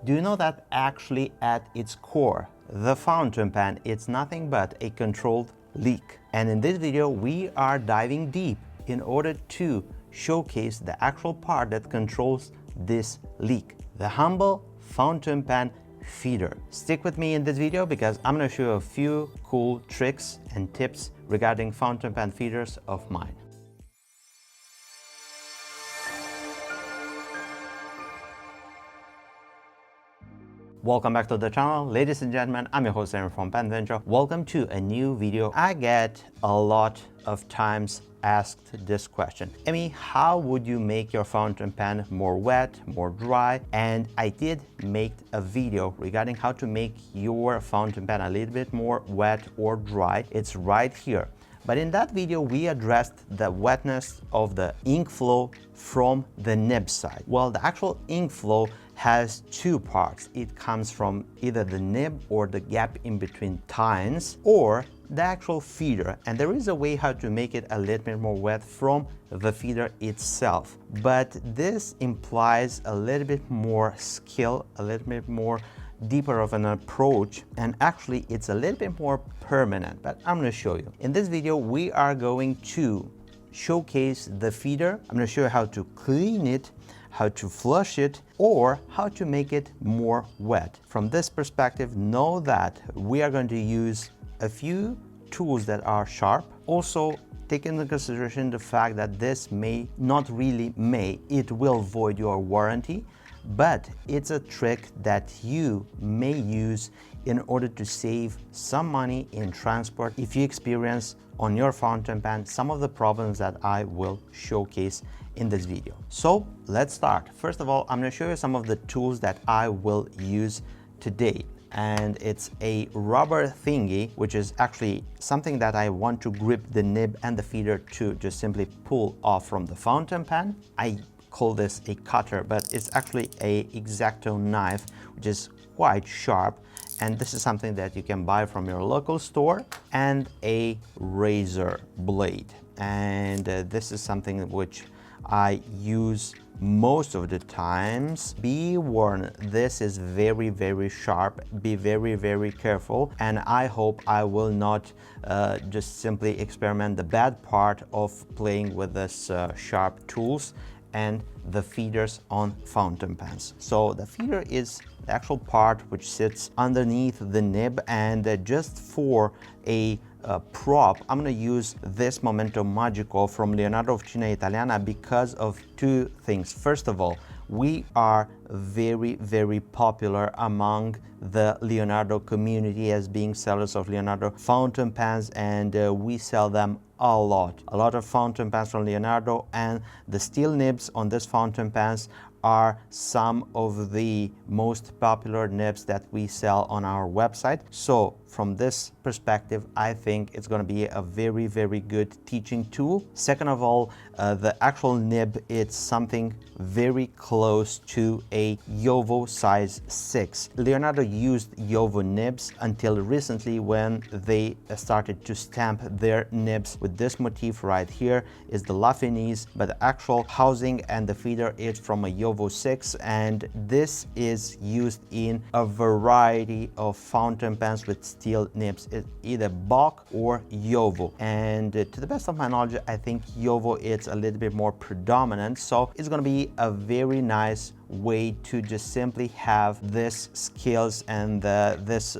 Do you know that actually at its core, the fountain pen is nothing but a controlled leak? And in this video, we are diving deep in order to showcase the actual part that controls this leak, the humble fountain pen feeder. Stick with me in this video because I'm going to show you a few cool tricks and tips regarding fountain pen feeders of mine. Welcome back to the channel, ladies and gentlemen. I'm your host Aaron from Pen Venture. Welcome to a new video. I get a lot of times asked this question: Emmy, how would you make your fountain pen more wet, more dry? And I did make a video regarding how to make your fountain pen a little bit more wet or dry. It's right here. But in that video, we addressed the wetness of the ink flow from the nib side. Well, the actual ink flow has two parts. It comes from either the nib or the gap in between tines or the actual feeder. And there is a way how to make it a little bit more wet from the feeder itself. But this implies a little bit more skill, a little bit more deeper of an approach, and actually it's a little bit more permanent, but I'm going to show you. In this video, we are going to showcase the feeder. I'm going to show you how to clean it, how to flush it, or how to make it more wet. From this perspective, know that we are going to use a few tools that are sharp. Also, take into consideration the fact that this may not really it will void your warranty, but it's a trick that you may use in order to save some money in transport if you experience on your fountain pen some of the problems that I will showcase in this video. So let's start. First of all, I'm going to show you some of the tools that I will use today. And it's a rubber thingy, which is actually something that I want to grip the nib and the feeder to just simply pull off from the fountain pen. I call this a cutter, but it's actually a X-Acto knife, which is quite sharp. And this is something that you can buy from your local store, and a razor blade. And this is something which I use most of the times. Be warned, this is very, very sharp. Be very, very careful. And I hope I will not just simply experiment the bad part of playing with this sharp tools and the feeders on fountain pens. So the feeder is the actual part which sits underneath the nib, and just for a prop, I'm going to use this Momento Magico from Leonardo Officina Italiana because of two things. First of all, we are very, very popular among the Leonardo community as being sellers of Leonardo fountain pens, and we sell them a lot of fountain pens from Leonardo, and the steel nibs on this fountain pens are some of the most popular nibs that we sell on our website. So from this perspective, I think it's going to be a very, very good teaching tool. Second of all, the actual nib, it's something very close to a Jowo size 6. Leonardo used Jowo nibs until recently, when they started to stamp their nibs with this motif right here is the La Fenice, but the actual housing and the feeder is from a Jowo 6, and this is used in a variety of fountain pens with steel nibs. It's either Bock or Jowo, and to the best of my knowledge, I think Jowo is a little bit more predominant, so it's going to be a very nice way to just simply have this skills and this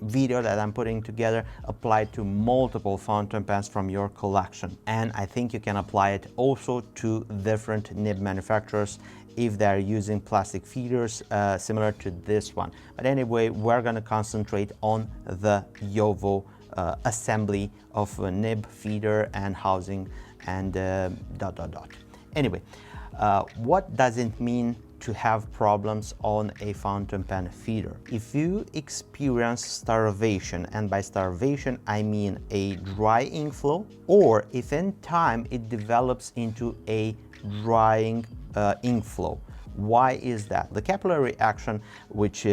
video that I'm putting together applied to multiple fountain pens from your collection. And I think you can apply it also to different nib manufacturers if they're using plastic feeders similar to this one. But anyway, we're going to concentrate on the Jowo assembly of a nib, feeder, and housing, and Anyway, what does it mean to have problems on a fountain pen feeder? If you experience starvation, and by starvation I mean a dry ink flow, or if in time it develops into a drying ink flow. Why is that? The capillary action, which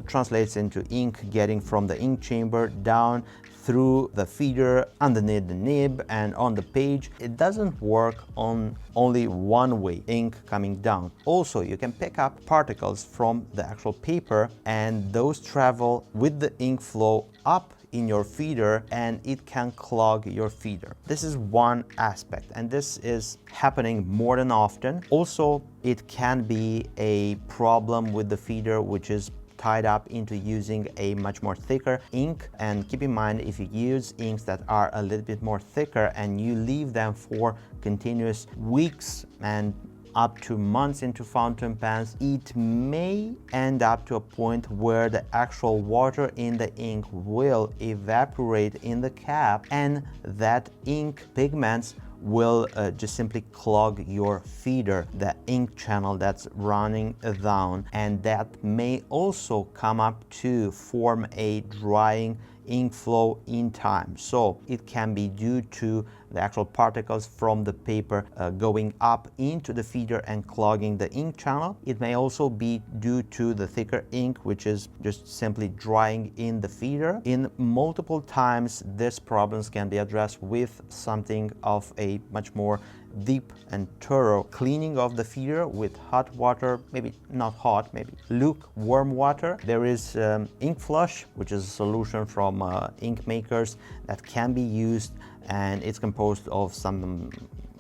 translates into ink getting from the ink chamber down through the feeder, underneath the nib, and on the page. It doesn't work on only one way, ink coming down. Also, you can pick up particles from the actual paper, and those travel with the ink flow up in your feeder, and it can clog your feeder. This is one aspect, and this is happening more than often. Also, it can be a problem with the feeder, which is tied up into using a much more thicker ink. And keep in mind, if you use inks that are a little bit more thicker and you leave them for continuous weeks and up to months into fountain pens, it may end up to a point where the actual water in the ink will evaporate in the cap, and that ink pigments will just simply clog your feeder, the ink channel that's running down, and that may also come up to form a drying ink flow in time. So it can be due to the actual particles from the paper going up into the feeder and clogging the ink channel. It may also be due to the thicker ink, which is just simply drying in the feeder. In multiple times, these problems can be addressed with something of a much more deep and thorough cleaning of the feeder with hot water, maybe not hot, maybe lukewarm water. There is ink flush, which is a solution from ink makers that can be used, and it's composed of some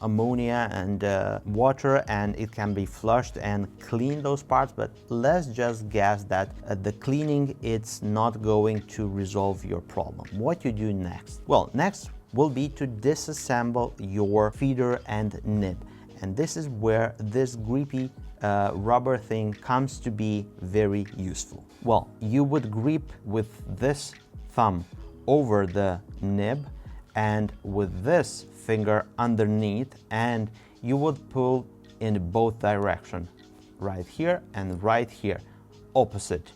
ammonia and water, and it can be flushed and clean those parts. But let's just guess that the cleaning, it's not going to resolve your problem. What you do next? Well, next will be to disassemble your feeder and nib, and this is where this grippy rubber thing comes to be very useful. Well, you would grip with this thumb over the nib and with this finger underneath, and you would pull in both directions, right here and right here, opposite.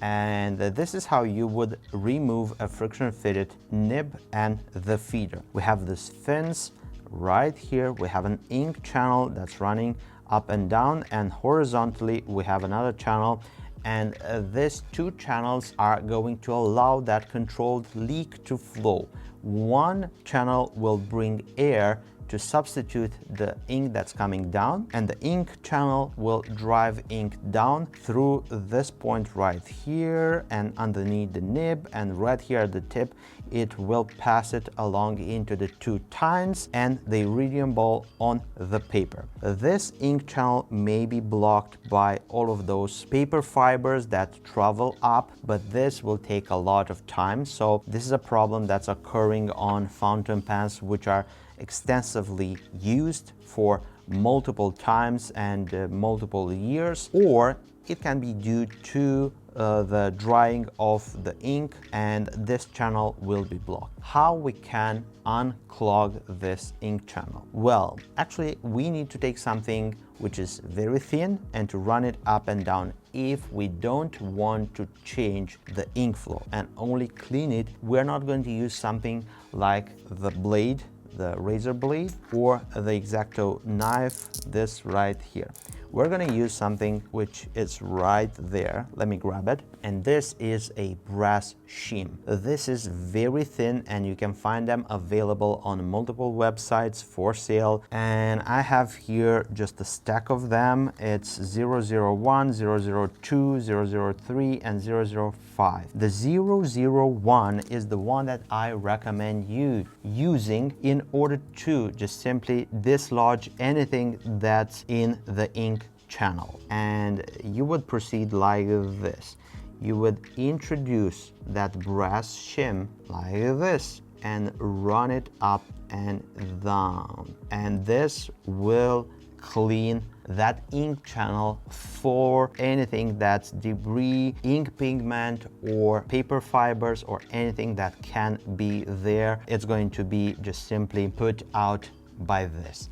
And this is how you would remove a friction fitted nib and the feeder. We have these fins right here. We have an ink channel that's running up and down, and horizontally we have another channel, and these two channels are going to allow that controlled leak to flow. One channel will bring air to substitute the ink that's coming down, and the ink channel will drive ink down through this point right here and underneath the nib, and right here at the tip it will pass it along into the two tines and the iridium ball on the paper. This ink channel may be blocked by all of those paper fibers that travel up, but this will take a lot of time. So this is a problem that's occurring on fountain pens which are extensively used for multiple times and multiple years, or it can be due to the drying of the ink, and this channel will be blocked. How we can unclog this ink channel? Well, actually we need to take something which is very thin and to run it up and down. If we don't want to change the ink flow and only clean it, we're not going to use something like the blade, the razor blade, or the X-Acto knife, this right here. We're going to use something which is right there. Let me grab it. And this is a brass shim. This is very thin, and you can find them available on multiple websites for sale. And I have here just a stack of them. It's 001, 002, 003, and 005. The 001 is the one that I recommend you using in order to just simply dislodge anything that's in the ink channel. And you would proceed like this. You would introduce that brass shim like this and run it up and down, and this will clean that ink channel for anything that's debris, ink pigment, or paper fibers, or anything that can be there. It's going to be just simply put out by this.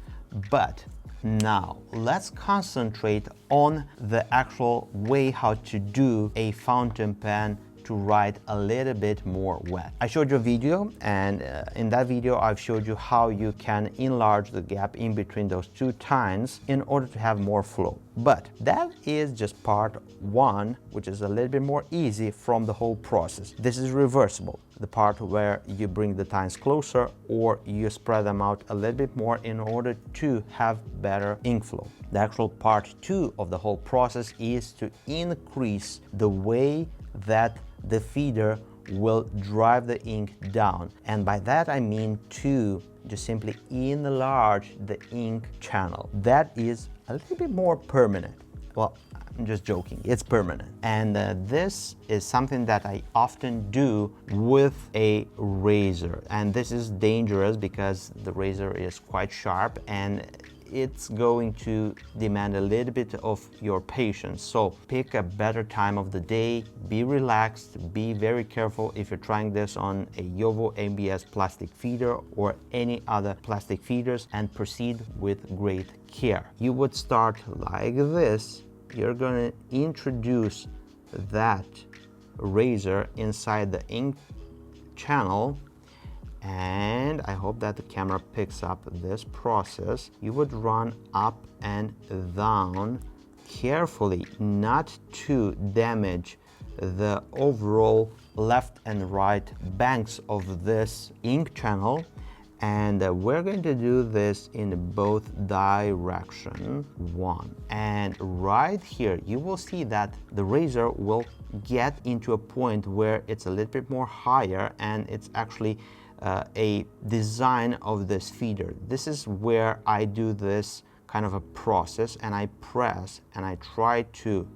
But now let's concentrate on the actual way how to do a fountain pen to write a little bit more wet. I showed you a video, and in that video I've showed you how you can enlarge the gap in between those two tines in order to have more flow. But that is just part one, which is a little bit more easy from the whole process. This is reversible, the part where you bring the tines closer or you spread them out a little bit more in order to have better ink flow. The actual part two of the whole process is to increase the way that the feeder will drive the ink down. And by that I mean to just simply enlarge the ink channel. That is a little bit more permanent. Well, I'm just joking, it's permanent. And this is something that I often do with a razor. And this is dangerous because the razor is quite sharp and it's going to demand a little bit of your patience. So pick a better time of the day, be relaxed, be very careful if you're trying this on a JoWo ABS plastic feeder or any other plastic feeders, and proceed with great care. You would start like this. You're going to introduce that razor inside the ink channel, and I hope that the camera picks up this process. You would run up and down carefully, not to damage the overall left and right banks of this ink channel. And we're going to do this in both direction. One, and right here you will see that the razor will get into a point where it's a little bit more higher, and it's actually a design of this feeder. This is where I do this kind of a process, and I press and I try to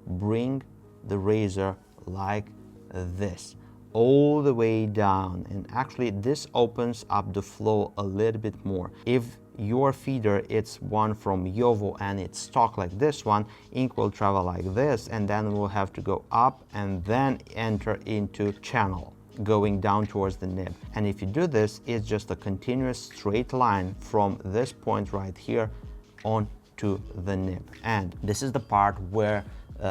bring the razor like this all the way down, and actually this opens up the flow a little bit more. If your feeder it's one from JoWo and it's stock like this one, ink will travel like this, and then we'll have to go up and then enter into channel, going down towards the nib. And if you do this, it's just a continuous straight line from this point right here on to the nib. And this is the part where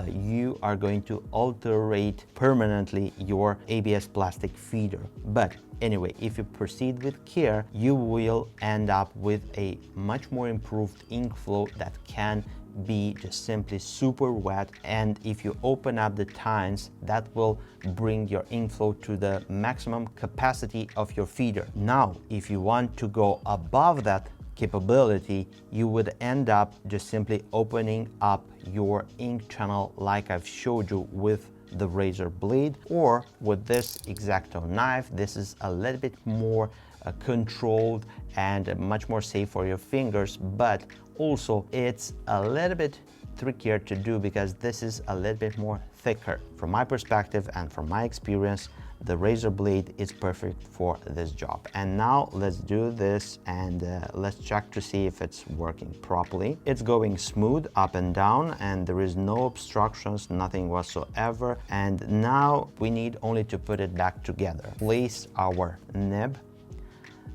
you are going to alterate permanently your ABS plastic feeder. But anyway, if you proceed with care, you will end up with a much more improved ink flow that can be just simply super wet. And if you open up the tines, that will bring your ink flow to the maximum capacity of your feeder. Now, if you want to go above that capability, you would end up just simply opening up your ink channel like I've showed you with the razor blade, or with this X-Acto knife. This is a little bit more controlled and much more safe for your fingers, but also it's a little bit trickier to do because this is a little bit more thicker. From my perspective and from my experience, the razor blade is perfect for this job. And now let's do this, and let's check to see if it's working properly. It's going smooth up and down, and there is no obstructions, nothing whatsoever. And now we need only to put it back together. Place our nib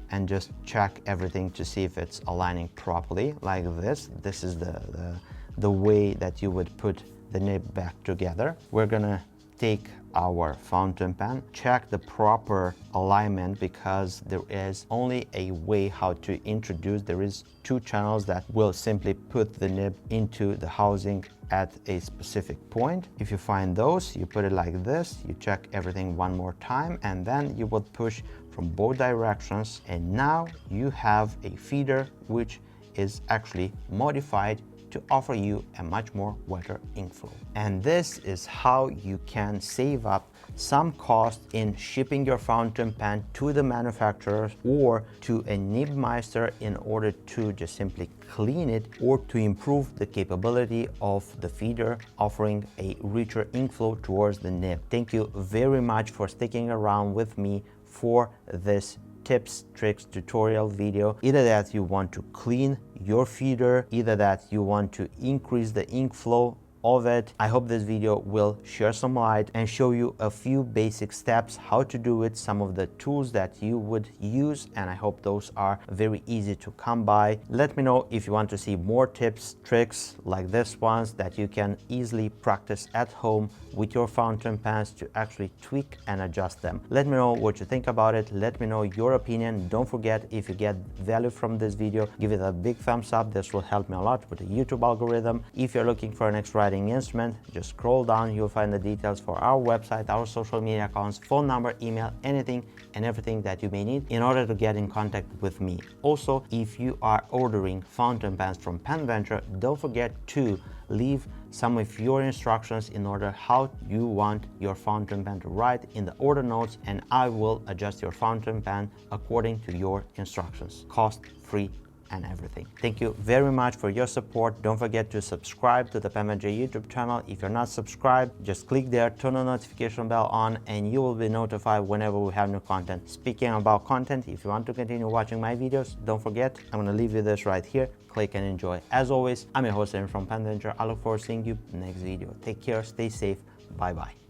and just check everything to see if it's aligning properly like this. This is the way that you would put the nib back together. We're gonna take our fountain pen, check the proper alignment, because there is only a way how to introduce. There is two channels that will simply put the nib into the housing at a specific point. If you find those, you put it like this, you check everything one more time, and then you will push from both directions, and now you have a feeder which is actually modified to offer you a much more wetter ink flow. And this is how you can save up some cost in shipping your fountain pen to the manufacturer or to a nib meister in order to just simply clean it or to improve the capability of the feeder, offering a richer ink flow towards the nib. Thank you very much for sticking around with me for this tips, tricks, tutorial video. Either that you want to clean your feeder, either that you want to increase the ink flow of it. I hope this video will share some light and show you a few basic steps how to do it, some of the tools that you would use, and I hope those are very easy to come by. Let me know if you want to see more tips, tricks like this ones that you can easily practice at home with your fountain pens to actually tweak and adjust them. Let me know what you think about it. Let me know your opinion. Don't forget, if you get value from this video, give it a big thumbs up. This will help me a lot with the YouTube algorithm. If you're looking for an next writing instrument, just scroll down. You'll find the details for our website, our social media accounts, phone number, email, anything and everything that you may need in order to get in contact with me. Also, if you are ordering fountain pens from PenVenture, don't forget to leave some of your instructions in order how you want your fountain pen to write in the order notes, and I will adjust your fountain pen according to your instructions, cost free and everything. Thank you very much for your support. Don't forget to subscribe to the PenVenture YouTube channel. If you're not subscribed, just click there, turn the notification bell on, and you will be notified whenever we have new content. Speaking about content, if you want to continue watching my videos, don't forget, I'm gonna leave you this right here. Click and enjoy. As always, I'm your host Aaron from PenVenture. I look forward to seeing you next video. Take care, stay safe, bye bye.